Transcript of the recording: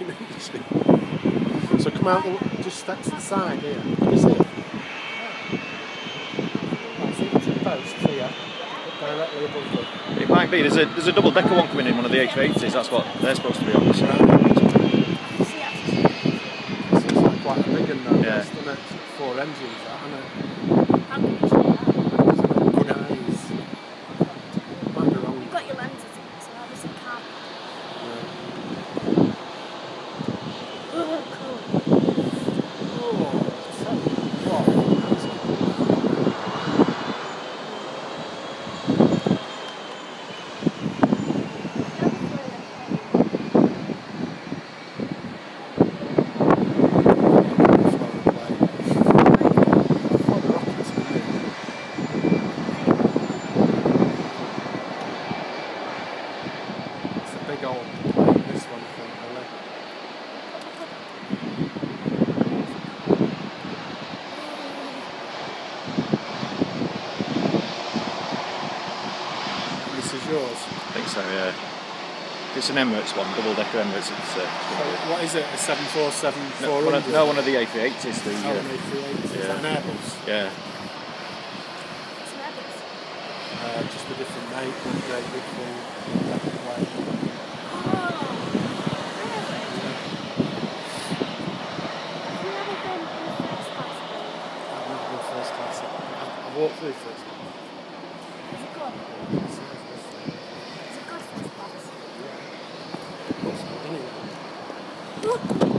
fucking engine. So come out, just step to the side here. Can you see it? I see the two posts here, directly above them. It might be. There's a double decker one coming in, one of the H80s. That's what they're supposed to be on. So. This is quite a big one though. Yeah. It's done it. 4 engines, that, isn't How can you see that? it? Good eyes. Might be wrong. You've got your lenses in, so obviously can't. Oh, cool. Big old plane, this one, I think, really. This is yours? I think so, yeah. If it's an Emirates one, double decker Emirates, it's What is it, a 747 no, 400? no, one of the A380s. The, Oh, an A380. Is that an Airbus? Yeah. It's an Airbus. Just a different make, one great big thing. I've walked through first class. Is it good? It's Is it good first class? yeah. Anyway.